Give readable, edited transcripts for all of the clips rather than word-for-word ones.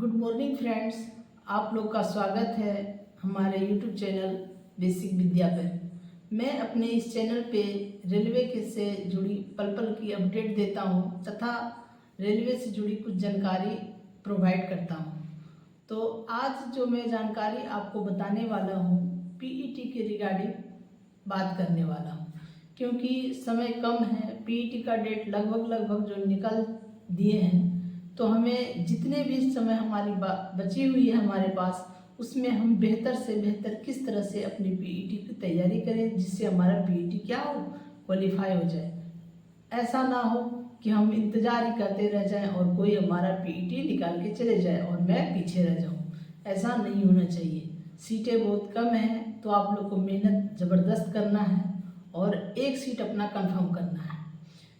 Good morning friends, आप लोग का स्वागत है हमारे यूट्यूब चैनल बेसिक विद्या पर। मैं अपने इस चैनल पे रेलवे के से जुड़ी पल पल की अपडेट देता हूँ तथा रेलवे से जुड़ी कुछ जानकारी प्रोवाइड करता हूँ। तो आज जो मैं जानकारी आपको बताने वाला हूँ पीईटी के रिगार्डिंग बात करने वाला हूँ, क्योंकि समय कम है। पीईटी का डेट लगभग जो निकल दिए हैं, तो हमें जितने भी समय हमारी बची हुई है हमारे पास, उसमें हम बेहतर से बेहतर किस तरह से अपनी पीईटी की तैयारी करें जिससे हमारा पीईटी क्या हो, क्वालिफाई हो जाए। ऐसा ना हो कि हम इंतज़ार ही करते रह जाएं और कोई हमारा पीईटी निकाल के चले जाए और मैं पीछे रह जाऊं। ऐसा नहीं होना चाहिए। सीटें बहुत कम हैं, तो आप लोग को मेहनत ज़बरदस्त करना है और एक सीट अपना कंफर्म करना है।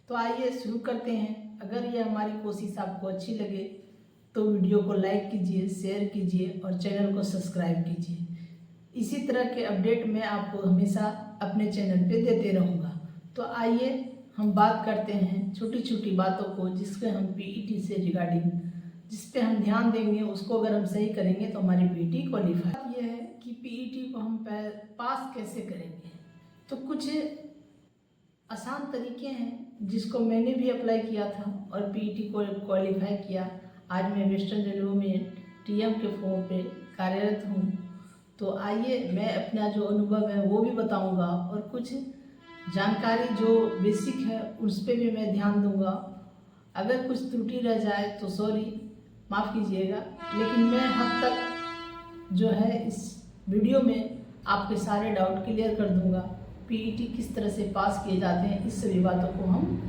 तो आइए शुरू करते हैं। अगर ये हमारी कोशिश आपको अच्छी लगे तो वीडियो को लाइक कीजिए, शेयर कीजिए और चैनल को सब्सक्राइब कीजिए। इसी तरह के अपडेट मैं आपको हमेशा अपने चैनल पे देते रहूँगा। तो आइए हम बात करते हैं छोटी छोटी बातों को जिसके हम पीईटी से रिगार्डिंग जिस पे हम ध्यान देंगे, उसको अगर हम सही करेंगे तो हमारी पीईटी क्वालिफाई। ये है कि पीईटी को हम पास कैसे करेंगे। तो कुछ आसान तरीके हैं जिसको मैंने भी अप्लाई किया था और पीईटी को क्वालिफाई किया। आज मैं वेस्टर्न रेलवे में टीएम के फॉर्म पे कार्यरत हूँ। तो आइए मैं अपना जो अनुभव है वो भी बताऊंगा और कुछ जानकारी जो बेसिक है उस पर भी मैं ध्यान दूंगा। अगर कुछ त्रुटि रह जाए तो सॉरी, माफ़ कीजिएगा, लेकिन मैं हद तक जो है इस वीडियो में आपके सारे डाउट क्लियर कर दूंगा। पीईटी किस तरह से पास किए जाते हैं, इस सभी बातों को हम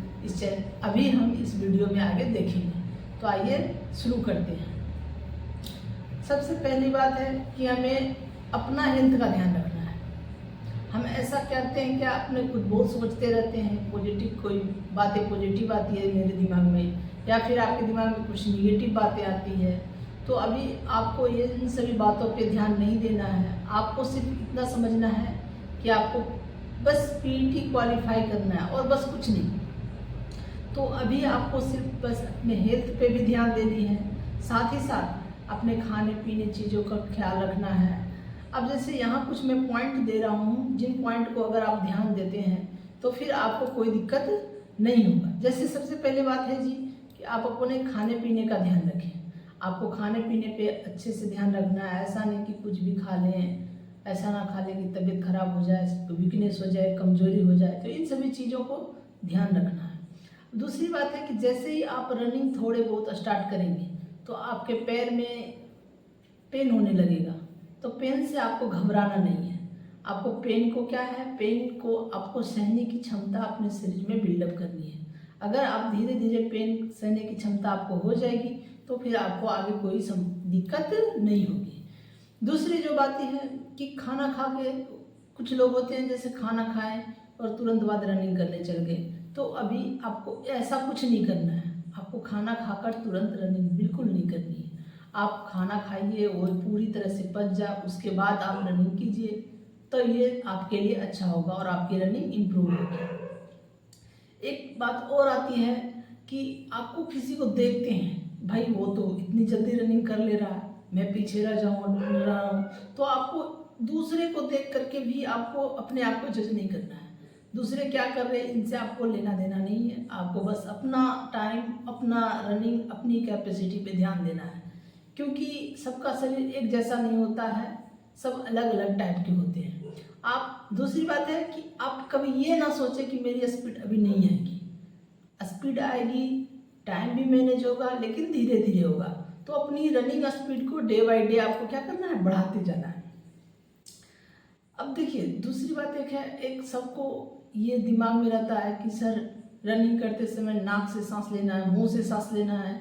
अभी हम इस वीडियो में आगे देखेंगे। तो आइए शुरू करते हैं। सबसे पहली बात है कि हमें अपना हेल्थ का ध्यान रखना है। हम ऐसा करते हैं क्या, अपने खुद बहुत सोचते रहते हैं, पॉजिटिव कोई बातें पॉजिटिव आती है मेरे दिमाग में या फिर आपके दिमाग में कुछ निगेटिव बातें आती है। तो अभी आपको ये इन सभी बातों पे ध्यान नहीं देना है। आपको सिर्फ इतना समझना है कि आपको बस पीईटी क्वालिफाई करना है और बस कुछ नहीं। तो अभी आपको सिर्फ बस अपने हेल्थ पे भी ध्यान देनी है, साथ ही साथ अपने खाने पीने चीज़ों का ख्याल रखना है। अब जैसे यहाँ कुछ मैं पॉइंट दे रहा हूँ, जिन पॉइंट को अगर आप ध्यान देते हैं तो फिर आपको कोई दिक्कत नहीं होगा। जैसे सबसे पहले बात है जी कि आप अपने खाने पीने का ध्यान रखें। आपको खाने पीने पे अच्छे से ध्यान रखना है। ऐसा नहीं कि कुछ भी खा लें, ऐसा ना खा लें कि तबीयत खराब हो जाए, वीकनेस हो जाए, कमजोरी हो जाए। तो इन सभी चीज़ों को ध्यान रखना है। दूसरी बात है कि जैसे ही आप रनिंग थोड़े बहुत स्टार्ट करेंगे तो आपके पैर में पेन होने लगेगा। तो पेन से आपको घबराना नहीं है। आपको पेन को क्या है, पेन को आपको सहने की क्षमता अपने शरीर में बिल्डअप करनी है। अगर आप धीरे धीरे पेन सहने की क्षमता आपको हो जाएगी तो फिर आपको आगे कोई दिक्कत नहीं होगी। दूसरी जो बात है कि खाना खा के कुछ लोग होते हैं जैसे खाना खाएं और तुरंत बाद रनिंग करने चल गए। तो अभी आपको ऐसा कुछ नहीं करना है। आपको खाना खाकर तुरंत रनिंग बिल्कुल नहीं करनी है। आप खाना खाइए और पूरी तरह से पच जाए, उसके बाद आप रनिंग कीजिए, तो ये आपके लिए अच्छा होगा और आपकी रनिंग इम्प्रूव होगी। एक बात और आती है कि आपको किसी को देखते हैं, भाई वो तो इतनी जल्दी रनिंग कर ले रहा है, मैं पीछे रह रहा हूँ। तो आपको दूसरे को देख करके भी आपको अपने आप को जज नहीं करना है। दूसरे क्या कर रहे हैं इनसे आपको लेना देना नहीं है। आपको बस अपना टाइम, अपना रनिंग, अपनी कैपेसिटी पे ध्यान देना है, क्योंकि सबका शरीर एक जैसा नहीं होता है, सब अलग अलग टाइप के होते हैं। आप दूसरी बात है कि आप कभी ये ना सोचें कि मेरी स्पीड अभी नहीं आएगी। स्पीड आएगी, टाइम भी मैनेज होगा, लेकिन धीरे धीरे होगा। तो अपनी रनिंग स्पीड को डे बाय डे आपको क्या करना है, बढ़ाते जाना है। अब देखिए दूसरी बात एक है, एक सबको ये दिमाग में रहता है कि सर रनिंग करते समय नाक से सांस लेना है, मुंह से सांस लेना है,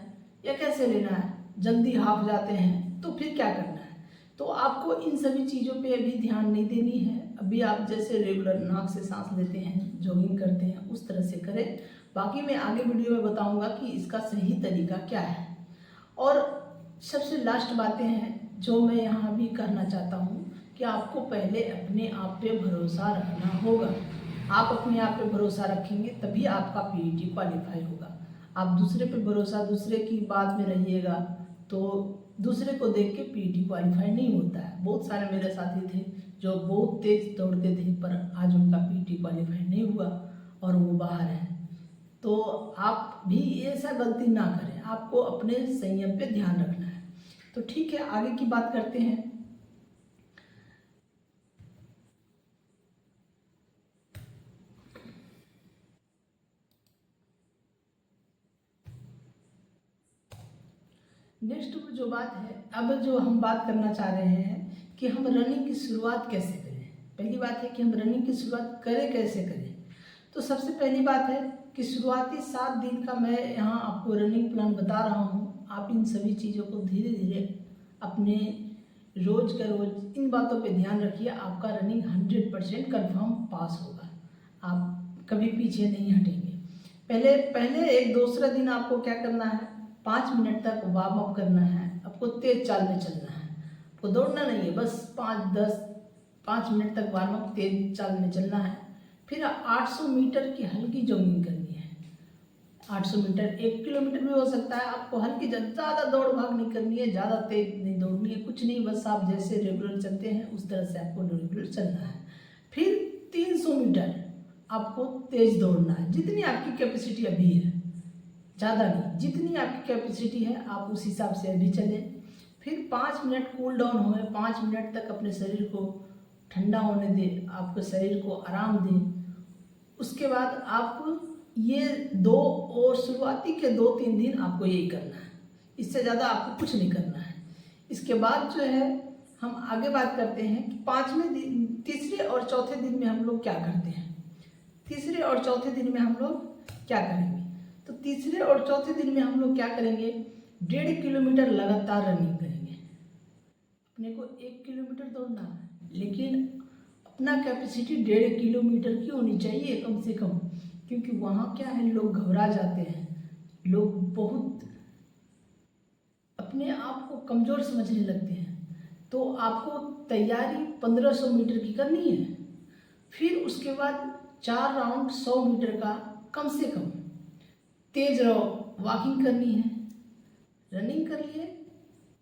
या कैसे लेना है, जल्दी हाफ जाते हैं, तो फिर क्या करना है। तो आपको इन सभी चीज़ों पे अभी ध्यान नहीं देनी है। अभी आप जैसे रेगुलर नाक से सांस लेते हैं, जॉगिंग करते हैं, उस तरह से करें। बाकी मैं आगे वीडियो में बताऊंगा कि इसका सही तरीका क्या है। और सबसे लास्ट बातें हैं जो मैं यहाँ भी करना चाहता हूँ कि आपको पहले अपने आप पे भरोसा रखना होगा। आप अपने आप पे भरोसा रखेंगे तभी आपका पीईटी क्वालिफाई होगा। आप दूसरे पे भरोसा, दूसरे की बात में रहिएगा तो दूसरे को देख के पीटी क्वालिफाई नहीं होता है। बहुत सारे मेरे साथी थे जो बहुत तेज दौड़ते थे पर आज उनका पीटी क्वालिफाई नहीं हुआ और वो बाहर है। तो आप भी ऐसा गलती ना करें, आपको अपने संयम पे ध्यान रखना है। तो ठीक है, आगे की बात करते हैं। नेक्स्ट जो बात है, अब जो हम बात करना चाह रहे हैं कि हम रनिंग की शुरुआत कैसे करें। पहली बात है कि हम रनिंग की शुरुआत कैसे करें। तो सबसे पहली बात है कि शुरुआती 7 दिन का मैं यहाँ आपको रनिंग प्लान बता रहा हूँ। आप इन सभी चीज़ों को धीरे धीरे अपने रोज़ का रोज़ इन बातों पे ध्यान रखिए, आपका रनिंग 100% कन्फर्म पास होगा। आप कभी पीछे नहीं हटेंगे। पहले एक दूसरा दिन आपको क्या करना है, 5 मिनट तक वार्म अप करना है। आपको तेज चाल में चलना है, आपको दौड़ना नहीं है, बस 5 मिनट तक वार्म अप तेज चाल में चलना है। फिर 800 मीटर की हल्की जॉगिंग करनी है। 800 मीटर 1 किलोमीटर भी हो सकता है। आपको हल्की, ज़्यादा दौड़ भाग नहीं करनी है, ज़्यादा तेज नहीं दौड़नी है, कुछ नहीं, बस आप जैसे रेगुलर चलते हैं उस तरह से आपको रेगुलर चलना है। फिर 300 मीटर आपको तेज दौड़ना है, जितनी आपकी कैपेसिटी अभी है, ज़्यादा नहीं, जितनी आपकी कैपेसिटी है आप उस हिसाब से अभी चलें। फिर 5 मिनट कूल डाउन हुए, 5 मिनट तक अपने शरीर को ठंडा होने दें, आपके शरीर को आराम दें। उसके बाद आप ये 2 और शुरुआती के 2-3 दिन आपको यही करना है, इससे ज़्यादा आपको कुछ नहीं करना है। इसके बाद जो है हम आगे बात करते हैं कि 5वें दिन, तीसरे और चौथे दिन में हम लोग क्या करते हैं। तीसरे और चौथे दिन में हम लोग क्या करेंगे, तो तीसरे और चौथे दिन में हम लोग क्या करेंगे, 1.5 किलोमीटर लगातार रनिंग करेंगे। अपने को 1 किलोमीटर दौड़ना है, लेकिन अपना कैपेसिटी 1.5 किलोमीटर की होनी चाहिए कम से कम, क्योंकि वहाँ क्या है, लोग घबरा जाते हैं, लोग बहुत अपने आप को कमज़ोर समझने लगते हैं। तो आपको तैयारी 1500 मीटर की करनी है। फिर उसके बाद 4 राउंड 100 मीटर का कम से कम तेज वॉकिंग करनी है। रनिंग कर लिए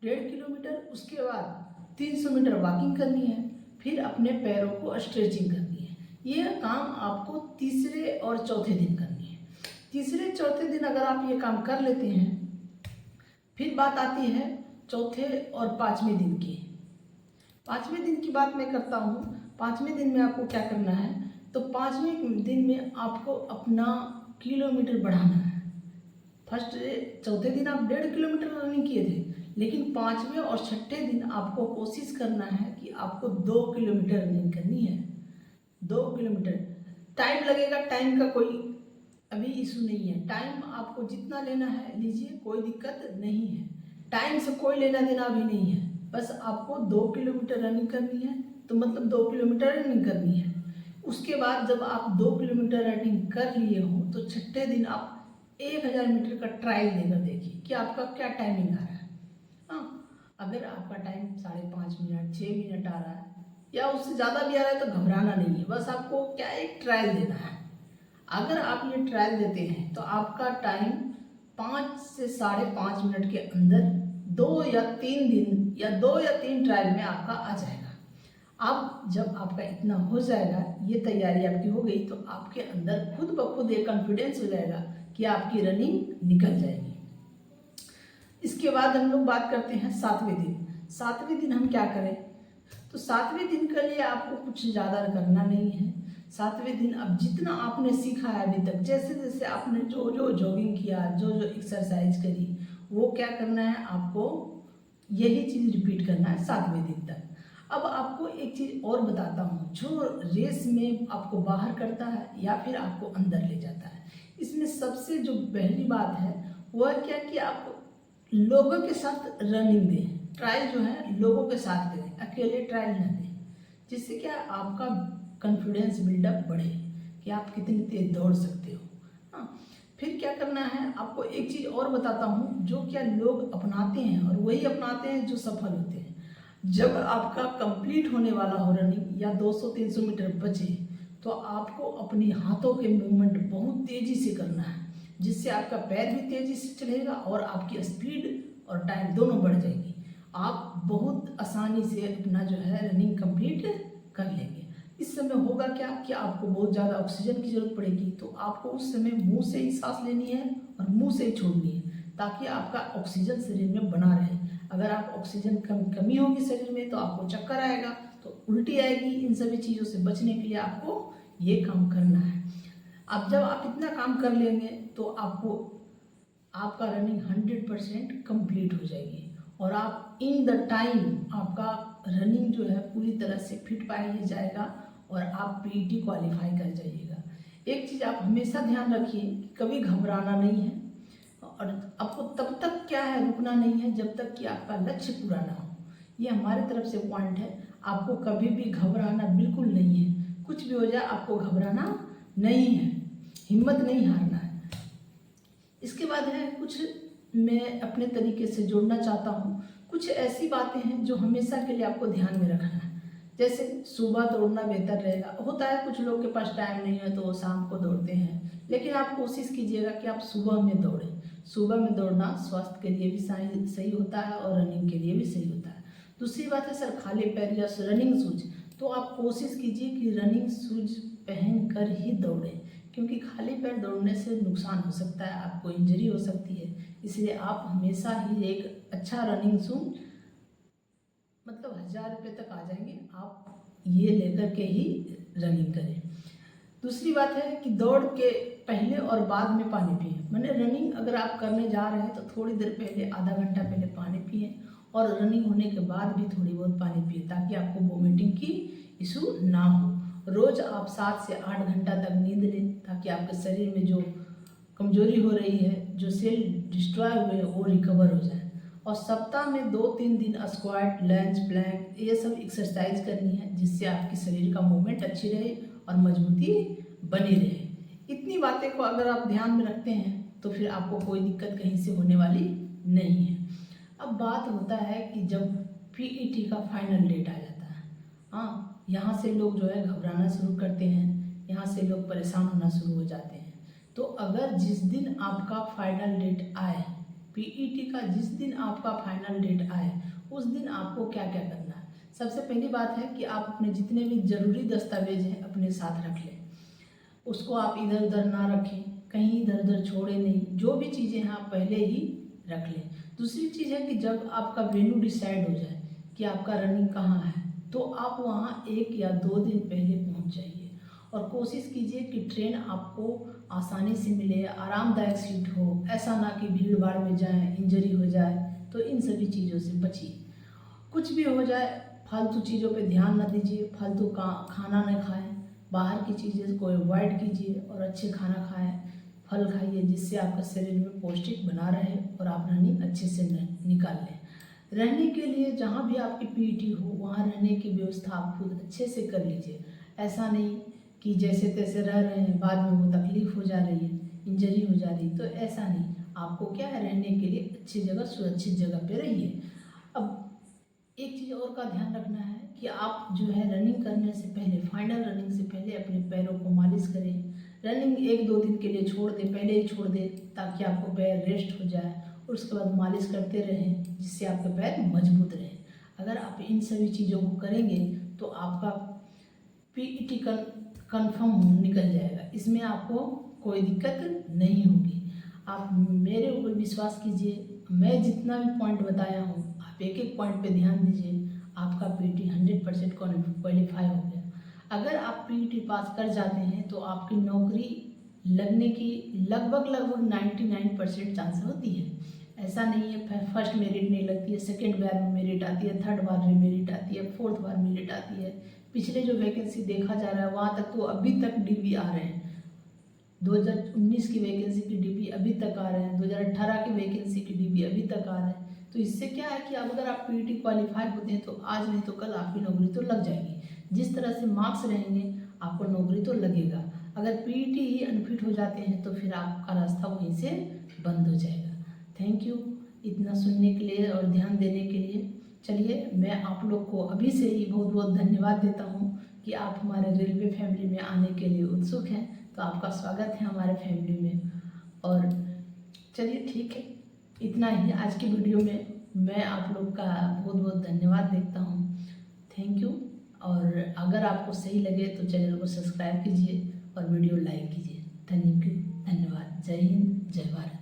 1.5 किलोमीटर, उसके बाद 300 मीटर वॉकिंग करनी है। फिर अपने पैरों को स्ट्रेचिंग करनी है। ये काम आपको तीसरे और चौथे दिन करनी है। तीसरे चौथे दिन अगर आप ये काम कर लेते हैं, फिर बात आती है चौथे और 5वें दिन की। 5वें दिन की बात मैं करता हूँ। 5वें दिन में आपको क्या करना है, तो 5वें दिन में आपको अपना किलोमीटर बढ़ाना है। चौथे दिन आप 1.5 किलोमीटर रनिंग किए थे, लेकिन 5वें और 6ठे दिन आपको कोशिश करना है कि आपको 2 किलोमीटर रनिंग करनी है। 2 किलोमीटर टाइम लगेगा, टाइम का कोई अभी इशू नहीं है। टाइम आपको जितना लेना है लीजिए, कोई दिक्कत नहीं है। टाइम से कोई लेना देना भी नहीं है, बस आपको 2 किलोमीटर रनिंग करनी है, तो मतलब 2 किलोमीटर रनिंग करनी है। उसके बाद जब आप 2 किलोमीटर रनिंग कर लिए हो, तो 6ठे दिन आप 1000 मीटर का ट्रायल देकर देखिए कि आपका क्या टाइमिंग आ रहा है। हाँ, अगर आपका टाइम 5.5 मिनट 6 मिनट आ रहा है या उससे ज़्यादा भी आ रहा है, तो घबराना नहीं है, बस आपको क्या एक ट्रायल देना है। अगर आप ये ट्रायल देते हैं तो आपका टाइम 5 से 5.5 मिनट के अंदर 2 या 3 दिन या 2 या 3 ट्रायल में आपका आ जाएगा। अब जब आपका इतना हो जाएगा, ये तैयारी आपकी हो गई, तो आपके अंदर खुद ब खुद एक कॉन्फिडेंस हो जाएगा कि आपकी रनिंग निकल जाएगी। इसके बाद हम लोग बात करते हैं 7वें दिन। 7वें दिन हम क्या करें, तो 7वें दिन के लिए आपको कुछ ज़्यादा करना नहीं है। 7वें दिन अब जितना आपने सीखा है अभी तक, जैसे जैसे आपने जो जो जॉगिंग किया, जो जो एक्सरसाइज करी, वो क्या करना है, आपको यही चीज़ रिपीट करना है 7वें दिन तक। अब आपको एक चीज़ और बताता हूँ, जो रेस में आपको बाहर करता है या फिर आपको अंदर ले जाता है, इसमें सबसे जो पहली बात है वह क्या कि आप लोगों के साथ रनिंग दें। ट्रायल जो है लोगों के साथ करें, अकेले ट्रायल न दें, जिससे क्या आपका कॉन्फिडेंस बिल्डअप बढ़े कि आप कितनी तेज दौड़ सकते हो। हाँ, फिर क्या करना है, आपको एक चीज़ और बताता हूँ जो क्या लोग अपनाते हैं और वही अपनाते हैं जो सफल होते हैं। जब आपका कंप्लीट होने वाला हो रनिंग या 200-300 मीटर बचे, तो आपको अपने हाथों के मूवमेंट बहुत तेज़ी से करना है, जिससे आपका पैर भी तेज़ी से चलेगा और आपकी स्पीड और टाइम दोनों बढ़ जाएगी। आप बहुत आसानी से अपना जो है रनिंग कंप्लीट कर लेंगे। इस समय होगा क्या कि आपको बहुत ज़्यादा ऑक्सीजन की ज़रूरत पड़ेगी, तो आपको उस समय मुंह से ही सांस लेनी है और मुंह से ही छोड़नी है, ताकि आपका ऑक्सीजन शरीर में बना रहे। अगर आप ऑक्सीजन कमी होगी शरीर में तो आपको चक्कर आएगा, तो उल्टी आएगी। इन सभी चीज़ों से बचने के लिए आपको ये काम करना है। अब जब आप इतना काम कर लेंगे तो आपका रनिंग 100% कंप्लीट हो जाएगी और आप इन द टाइम आपका रनिंग जो है पूरी तरह से फिट पाया जाएगा और आप पीईटी क्वालिफाई कर जाइएगा। एक चीज़ आप हमेशा ध्यान रखिए कि कभी घबराना नहीं है और आपको तब तक क्या है रुकना नहीं है जब तक कि आपका लक्ष्य पूरा ना हो। ये हमारी तरफ से पॉइंट है। आपको कभी भी घबराना बिल्कुल नहीं है। कुछ भी हो जाए आपको घबराना नहीं है, हिम्मत नहीं हारना है। इसके बाद है कुछ मैं अपने तरीके से जोड़ना चाहता हूँ। कुछ ऐसी बातें हैं जो हमेशा के लिए आपको ध्यान में रखना है। जैसे सुबह दौड़ना बेहतर रहेगा। होता है कुछ लोग के पास टाइम नहीं है तो वो शाम को दौड़ते हैं, लेकिन आप कोशिश कीजिएगा कि आप सुबह में दौड़ें। सुबह में दौड़ना स्वास्थ्य के लिए भी सही होता है और रनिंग के लिए भी सही होता है। दूसरी बात है सर खाली पैर या रनिंग शूज, तो आप कोशिश कीजिए कि रनिंग शूज पहन कर ही दौड़ें, क्योंकि खाली पैर दौड़ने से नुकसान हो सकता है, आपको इंजरी हो सकती है। इसलिए आप हमेशा ही एक अच्छा रनिंग शूज, मतलब 1000 रुपये तक आ जाएंगे, आप ये लेकर के ही रनिंग करें। दूसरी बात है कि दौड़ के पहले और बाद में पानी पिए। मैंने रनिंग अगर आप करने जा रहे हैं तो थोड़ी देर पहले, आधा घंटा पहले पानी पिए और रनिंग होने के बाद भी थोड़ी बहुत पानी पिए, ताकि आपको वोमिटिंग की इशू ना हो। रोज़ आप 7 से 8 घंटा तक नींद लें, ताकि आपके शरीर में जो कमजोरी हो रही है, जो सेल डिस्ट्रॉय हुए हैं, वो रिकवर हो जाए। और सप्ताह में 2-3 दिन स्क्वाट, लंज, प्लैंक, ये सब एक्सरसाइज करनी है, जिससे आपके शरीर का मूवमेंट अच्छी रहे और मजबूती बनी रहे। इतनी बातें को अगर आप ध्यान में रखते हैं तो फिर आपको कोई दिक्कत कहीं से होने वाली नहीं है। अब बात होता है कि जब पीईटी का फाइनल डेट आ जाता है, हाँ, यहाँ से लोग जो है घबराना शुरू करते हैं, यहाँ से लोग परेशान होना शुरू हो जाते हैं। तो अगर जिस दिन आपका फाइनल डेट आए, पीईटी का जिस दिन आपका फाइनल डेट आए, उस दिन आपको क्या क्या करना है। सबसे पहली बात है कि आप अपने जितने भी ज़रूरी दस्तावेज हैं अपने साथ रख लें। उसको आप इधर उधर ना रखें, कहीं इधर उधर छोड़े नहीं। जो भी चीज़ें हैं आप पहले ही रख लें। दूसरी चीज़ है कि जब आपका वेन्यू डिसाइड हो जाए कि आपका रनिंग कहाँ है, तो आप वहाँ 1 या 2 दिन पहले पहुँच जाइए और कोशिश कीजिए कि ट्रेन आपको आसानी से मिले, आरामदायक सीट हो। ऐसा ना कि भीड़ भाड़ में जाएं, इंजरी हो जाए। तो इन सभी चीज़ों से बचिए। कुछ भी हो जाए फालतू चीज़ों पे ध्यान न दीजिए, फालतू का खाना न खाएं, बाहर की चीज़ें को अवॉइड कीजिए और अच्छे खाना खाएं, फल खाइए, जिससे आपका शरीर में पौष्टिक बना रहे और आप रनिंग अच्छे से निकाल लें। रहने के लिए जहाँ भी आपकी पीईटी हो वहाँ रहने की व्यवस्था आप खुद अच्छे से कर लीजिए। ऐसा नहीं कि जैसे तैसे रह रहे हैं, बाद में वो तकलीफ़ हो जा रही है, इंजरी हो जा रही है, तो ऐसा नहीं। आपको क्या है, रहने के लिए अच्छी जगह, सुरक्षित जगह पे रहिए। अब एक चीज़ और का ध्यान रखना है कि आप जो है रनिंग करने से पहले, फाइनल रनिंग से पहले अपने पैरों को मालिश करें। रनिंग 1-2 दिन के लिए छोड़ दें, पहले ही छोड़ दें, ताकि आपको पैर रेस्ट हो जाए और उसके बाद मालिश करते रहें, जिससे आपके पैर मजबूत रहें। अगर आप इन सभी चीज़ों को करेंगे तो आपका पीईटी कन्फर्म निकल जाएगा। इसमें आपको कोई दिक्कत नहीं होगी। आप मेरे ऊपर विश्वास कीजिए, मैं जितना भी पॉइंट बताया हूँ आप एक एक पॉइंट पे ध्यान दीजिए, आपका पीईटी 100% क्वालिफाई हो गया। अगर आप पीईटी पास कर जाते हैं तो आपकी नौकरी लगने की लगभग 99% चांस होती है। ऐसा नहीं है फर्स्ट मेरिट नहीं लगती है, सेकेंड बार में मेरिट आती है, थर्ड बार में मेरिट आती है, फोर्थ बार मेरिट आती है। पिछले जो वैकेंसी देखा जा रहा है वहाँ तक तो अभी तक डीबी आ रहे हैं। 2019 की वैकेंसी की डीबी अभी तक आ रहे हैं, 2018 की वैकेंसी की डीबी अभी तक आ रहे हैं। तो इससे क्या है कि अगर आप पीईटी क्वालिफाई होते हैं तो आज नहीं तो कल आपकी नौकरी तो लग जाएगी। जिस तरह से मार्क्स रहेंगे आपको नौकरी तो लगेगा। अगर पीईटी ही अनफिट हो जाते हैं तो फिर आपका रास्ता वहीं से बंद हो जाएगा। थैंक यू इतना सुनने के लिए और ध्यान देने के लिए। चलिए, मैं आप लोग को अभी से ही बहुत बहुत धन्यवाद देता हूँ कि आप हमारे रेलवे फैमिली में आने के लिए उत्सुक हैं। तो आपका स्वागत है हमारे फैमिली में। और चलिए ठीक है, इतना ही आज की वीडियो में। मैं आप लोग का बहुत बहुत धन्यवाद देखता हूँ। Thank you. और अगर आपको सही लगे तो चैनल को सब्सक्राइब कीजिए और वीडियो लाइक कीजिए। थैंक यू, धन्यवाद। जय हिंद, जय भारत।